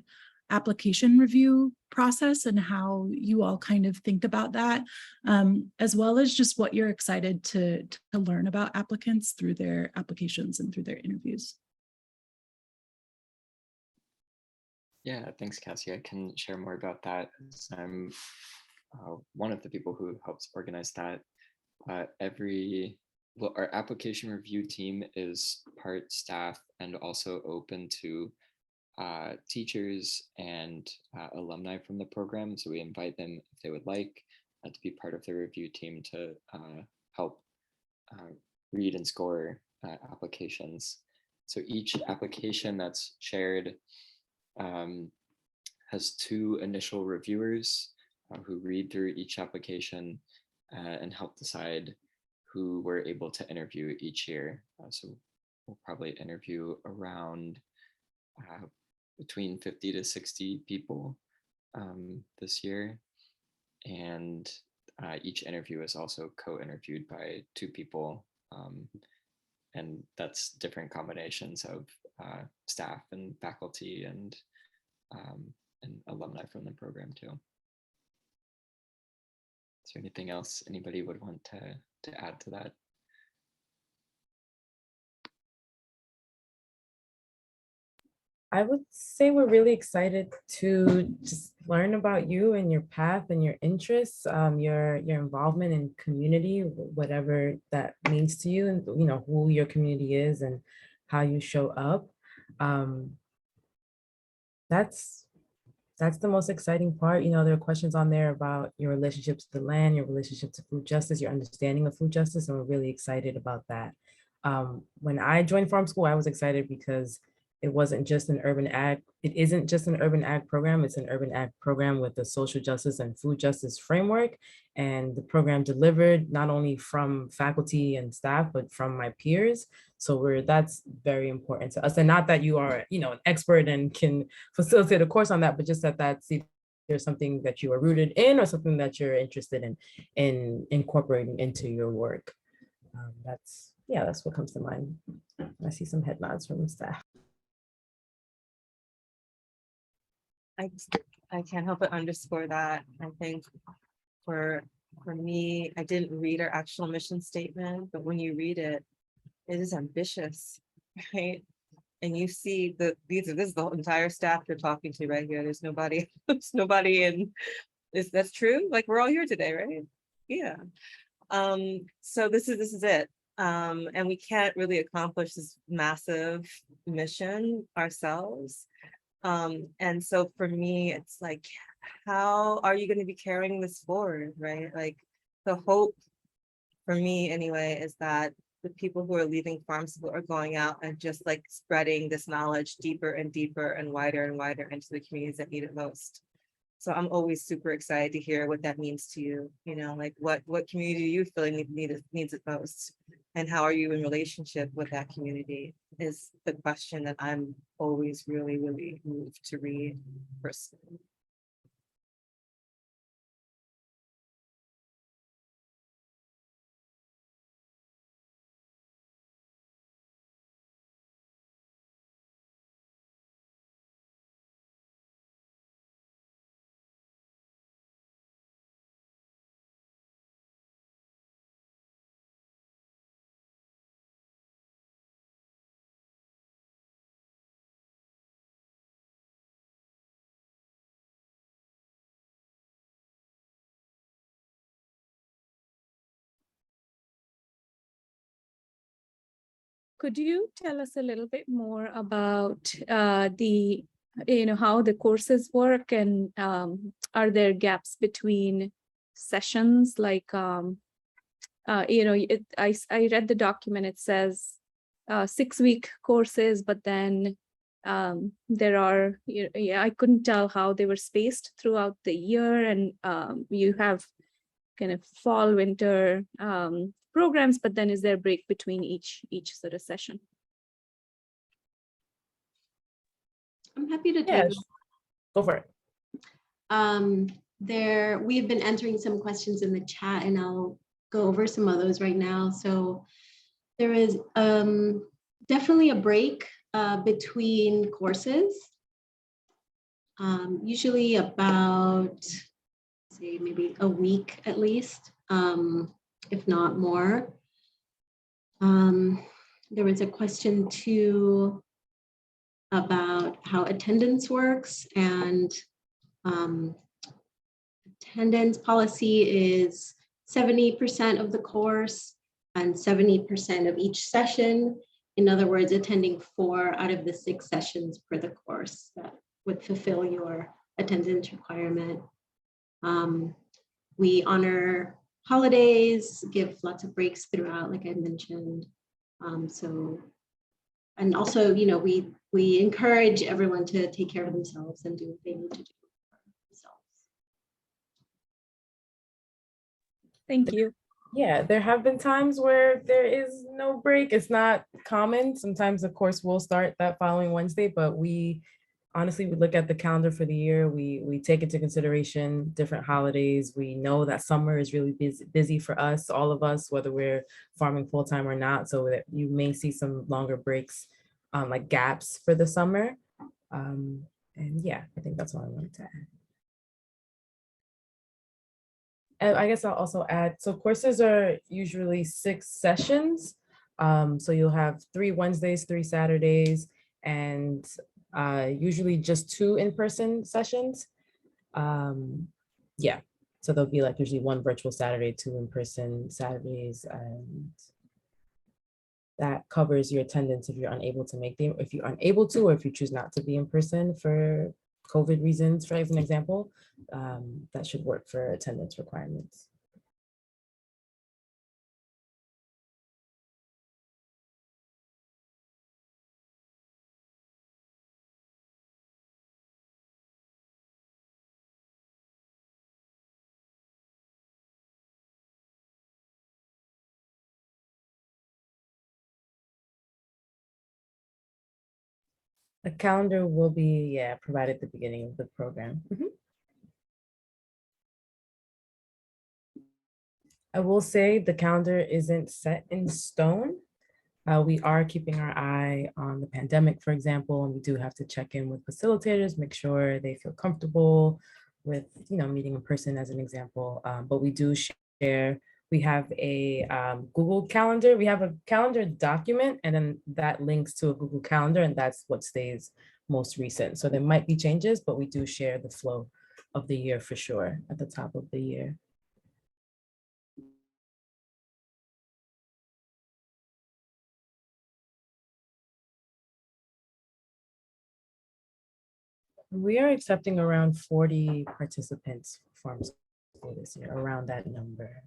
application review process and how you all kind of think about that, as well as just what you're excited to learn about applicants through their applications and through their interviews. Yeah, thanks, Cassie. I can share more about that. I'm one of the people who helps organize that. Our application review team is part staff and also open to teachers and alumni from the program. So we invite them if they would like to be part of the review team to help read and score applications. So each application that's shared has two initial reviewers who read through each application and help decide who we're able to interview each year. So we'll probably interview around between 50 to 60 people this year. And each interview is also co-interviewed by two people. And that's different combinations of staff and faculty and alumni from the program too. Is there anything else anybody would want to add to that? I would say we're really excited to just learn about you and your path and your interests, your involvement in community, whatever that means to you, and you know who your community is and how you show up. That's the most exciting part. You know, there are questions on there about your relationship to the land, your relationship to food justice, your understanding of food justice, and we're really excited about that. When I joined farm school, I was excited because it wasn't just an urban ag, it isn't just an urban ag program, it's an urban ag program with the social justice and food justice framework. And the program delivered not only from faculty and staff, but from my peers. So that's very important to us. And not that you are, you know, an expert and can facilitate a course on that, but just that's either something that you are rooted in or something that you're interested in incorporating into your work. That's what comes to mind. I see some head nods from the staff. I can't help but underscore that. I think for me, I didn't read our actual mission statement, but when you read it, it is ambitious, right? And you see this is the entire staff you're talking to right here. There's nobody, there's nobody in this. That's true. Like we're all here today, right? Yeah. So this is it. And we can't really accomplish this massive mission ourselves. And so for me, it's like, how are you going to be carrying this forward, right? Like the hope for me anyway, is that the people who are leaving farm school are going out and just like spreading this knowledge deeper and deeper and wider into the communities that need it most. So I'm always super excited to hear what that means to you. You know, like what community do you feel needs it most? And how are you in relationship with that community is the question that I'm always really, really moved to read personally. Could you tell us a little bit more about the, how the courses work, and are there gaps between sessions? Like, I read the document, it says 6-week courses, but then there are, I couldn't tell how they were spaced throughout the year, and you have kind of fall, winter programs, but then is there a break between each sort of session? I'm happy to take this. Go for it. We've been entering some questions in the chat, and I'll go over some of those right now. So there is definitely a break between courses, usually about, say, maybe a week at least, if not more. There was a question too about how attendance works, and attendance policy is 70% of the course and 70% of each session. In other words, attending 4 out of the 6 sessions per the course that would fulfill your attendance requirement. We honor holidays, give lots of breaks throughout, like I mentioned. And also, we encourage everyone to take care of themselves and do what they need to do for themselves. Thank you. Yeah, there have been times where there is no break. It's not common. Sometimes the course will start that following Wednesday, but we look at the calendar for the year. We take into consideration different holidays. We know that summer is really busy for us, all of us, whether we're farming full-time or not. So that you may see some longer breaks, like gaps for the summer. And yeah, I think that's all I wanted to add. And I guess I'll also add, so courses are usually 6 sessions. So you'll have 3 Wednesdays, 3 Saturdays, and usually just 2 in-person sessions. Yeah, so there'll be like usually 1 virtual Saturday, 2 in-person Saturdays, and that covers your attendance if you're unable to make them, if you're unable to, or if you choose not to be in person for COVID reasons, for as an example, that should work for attendance requirements. The calendar will be, provided at the beginning of the program. I will say the calendar isn't set in stone. We are keeping our eye on the pandemic, for example, and we do have to check in with facilitators, make sure they feel comfortable with, meeting in person as an example. But we do share, we have a Google Calendar. We have a calendar document, and then that links to a Google Calendar, and that's what stays most recent. So there might be changes, but we do share the flow of the year for sure at the top of the year. We are accepting around 40 participants from school this year, around that number.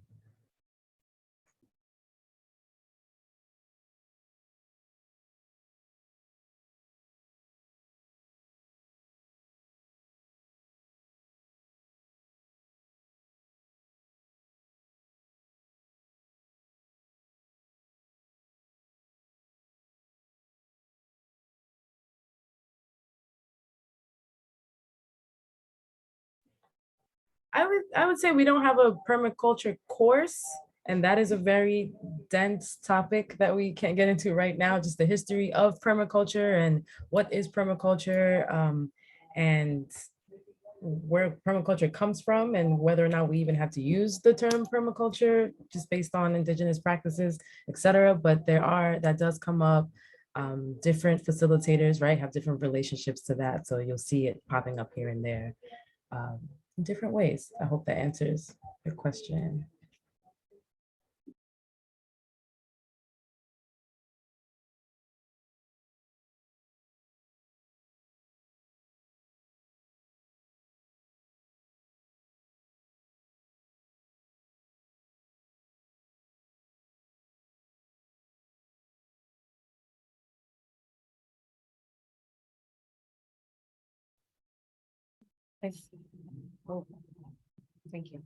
I would say we don't have a permaculture course, and that is a very dense topic that we can't get into right now, just the history of permaculture and what is permaculture, and where permaculture comes from, and whether or not we even have to use the term permaculture just based on indigenous practices, etc. But that does come up. Different facilitators, right, have different relationships to that. So you'll see it popping up here and there. In different ways. I hope that answers your question. Oh, thank you.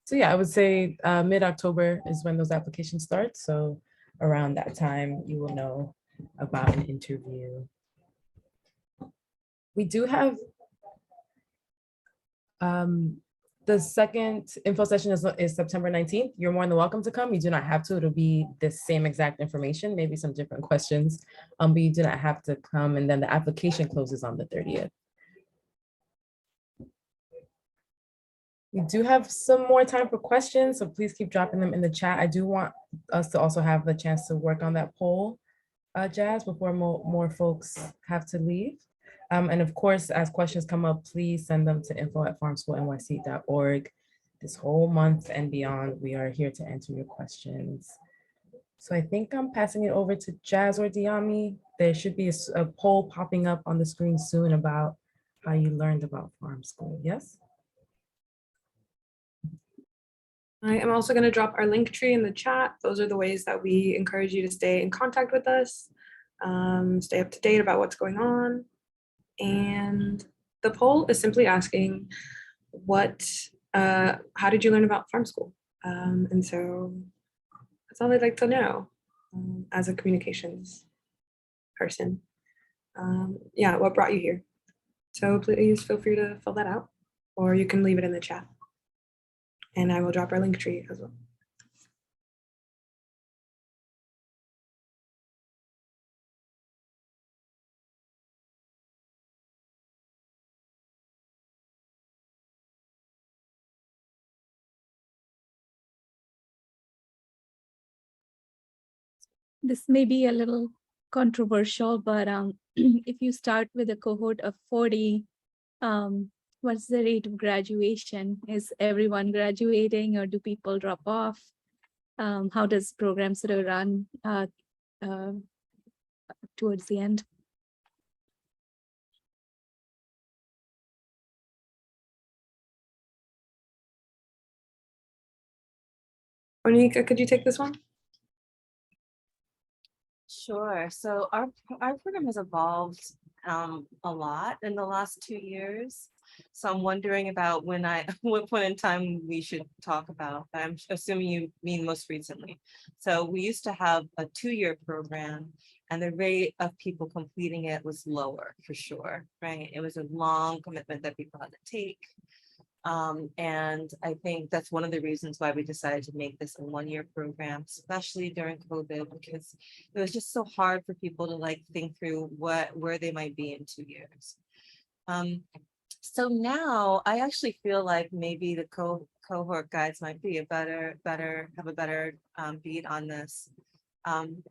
So yeah, I would say mid-October is when those applications start. So around that time, you will know about an interview. We do have the second info session is September 19th. You're more than welcome to come. You do not have to. It'll be the same exact information, maybe some different questions, but you do not have to come. And then the application closes on the 30th. We do have some more time for questions, so please keep dropping them in the chat. I do want us to also have the chance to work on that poll, Jazz, before more folks have to leave. And of course, as questions come up, please send them to info@farmschoolnyc.org. This whole month and beyond, we are here to answer your questions. So I think I'm passing it over to Jazz or Diami. There should be a poll popping up on the screen soon about how you learned about farm school, yes? I am also going to drop our link tree in the chat. Those are the ways that we encourage you to stay in contact with us, stay up to date about what's going on. And the poll is simply asking how did you learn about farm school? And so that's all I'd like to know as a communications person. Yeah, what brought you here? So please feel free to fill that out, or you can leave it in the chat. And I will drop our link tree as well. This may be a little controversial, but if you start with a cohort of 40, what's the rate of graduation? Is everyone graduating, or do people drop off? How does program sort of run towards the end? Monica, could you take this one? Sure. So our program has evolved a lot in the last 2 years. So I'm wondering about what point in time we should talk about. I'm assuming you mean most recently. So we used to have a 2-year program, and the rate of people completing it was lower for sure, right? It was a long commitment that people had to take. And I think that's one of the reasons why we decided to make this a one-year program, especially during COVID, because it was just so hard for people to like think through where they might be in 2 years. So now I actually feel like maybe the cohort guides might be have a better beat on this.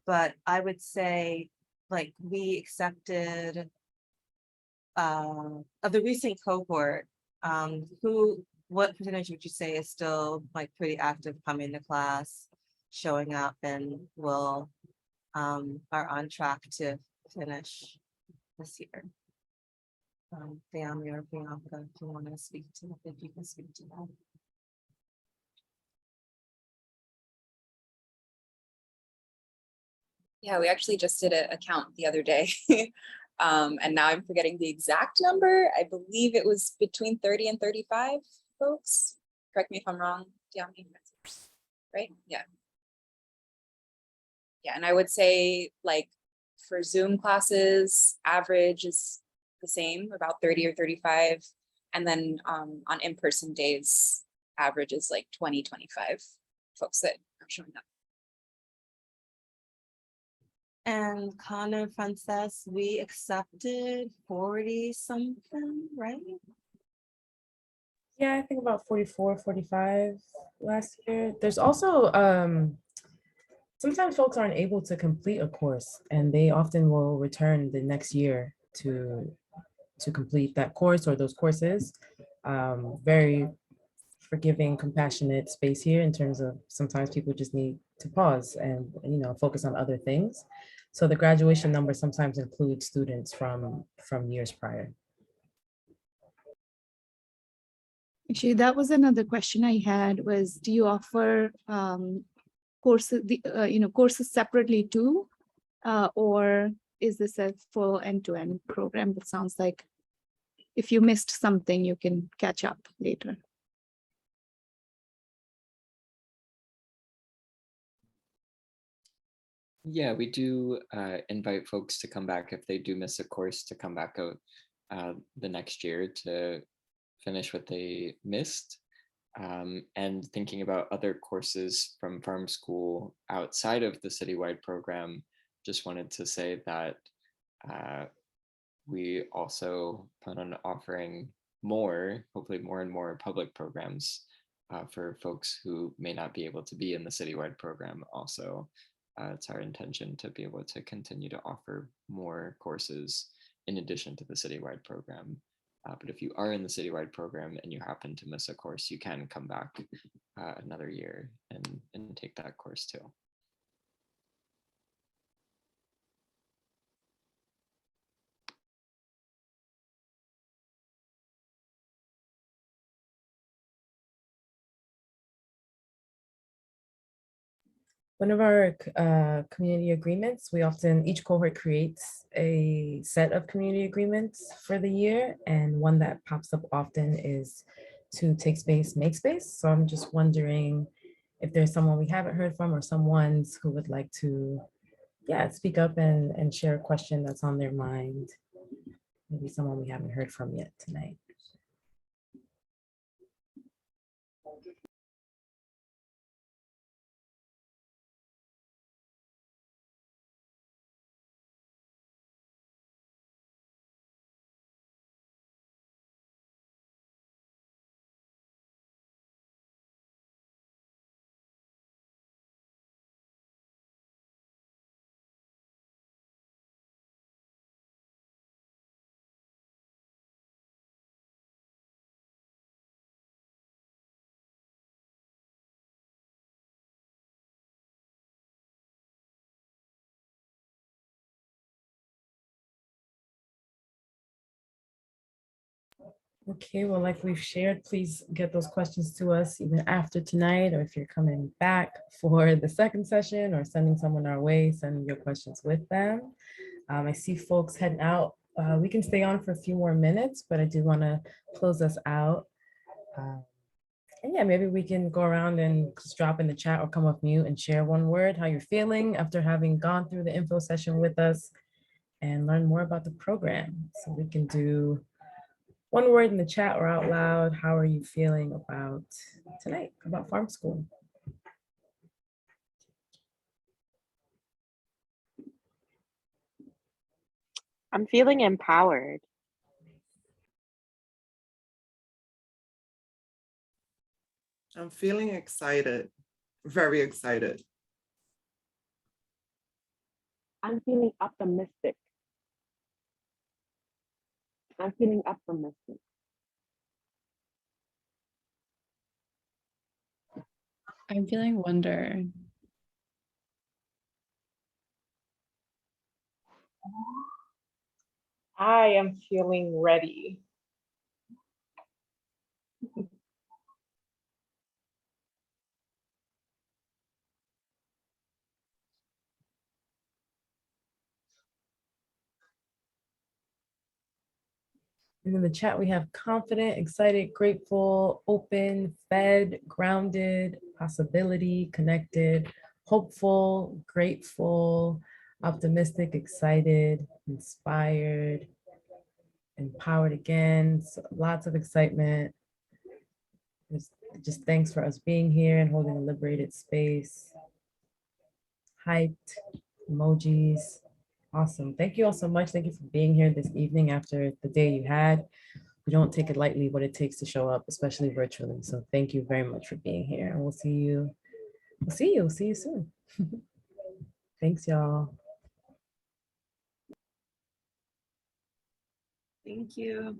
But I would say like we accepted of the recent cohort, what percentage would you say is still like pretty active coming to class, showing up, and are on track to finish this year? Family or Bianca, if you want to speak to that, if you can speak to that. Yeah, we actually just did a count the other day. And now I'm forgetting the exact number. I believe it was between 30 and 35 folks. Correct me if I'm wrong, Diami. Right? Yeah. Yeah, and I would say like for Zoom classes, average is the same, about 30 or 35. And then on in-person days, average is like 20, 25 folks that are showing up. And Connor, Frances, we accepted 40 something, right? Yeah, I think about 44, 45 last year. There's also, sometimes folks aren't able to complete a course and they often will return the next year to complete that course or those courses. Very forgiving, compassionate space here in terms of sometimes people just need to pause and focus on other things. So the graduation number sometimes includes students from years prior. Actually, that was another question I had was, do you offer courses, courses separately too? Or is this a full end-to-end program that sounds like if you missed something, you can catch up later? Yeah, we do invite folks to come back if they do miss a course to come back out the next year to finish what they missed. And thinking about other courses from farm school outside of the Citywide program, just wanted to say that we also plan on offering hopefully more and more public programs for folks who may not be able to be in the Citywide program also. It's our intention to be able to continue to offer more courses in addition to the Citywide program. But if you are in the Citywide program and you happen to miss a course, you can come back another year and take that course too. One of our community agreements, each cohort creates a set of community agreements for the year, and one that pops up often is to take space, make space. So I'm just wondering if there's someone we haven't heard from or someone's who would like to, speak up and share a question that's on their mind. Maybe someone we haven't heard from yet tonight. Okay, well, like we've shared, please get those questions to us even after tonight, or if you're coming back for the second session or sending someone our way, send your questions with them. I see folks heading out. We can stay on for a few more minutes, but I do want to close us out. And yeah, maybe we can go around and just drop in the chat or come off mute and share one word, how you're feeling after having gone through the info session with us and learn more about the program. So we can do one word in the chat or out loud. How are you feeling about tonight, about farm school? I'm feeling empowered. I'm feeling excited, very excited. I'm feeling optimistic. I'm feeling optimistic. I'm feeling wonder. I am feeling ready. And in the chat, we have confident, excited, grateful, open, fed, grounded, possibility, connected, hopeful, grateful, optimistic, excited, inspired, empowered again. So lots of excitement. Just thanks for us being here and holding a liberated space. Hyped, emojis. Awesome. Thank you all so much. Thank you for being here this evening after the day you had. We don't take it lightly what it takes to show up, especially virtually. So thank you very much for being here. And we'll see you. We'll see you soon. Thanks, y'all. Thank you.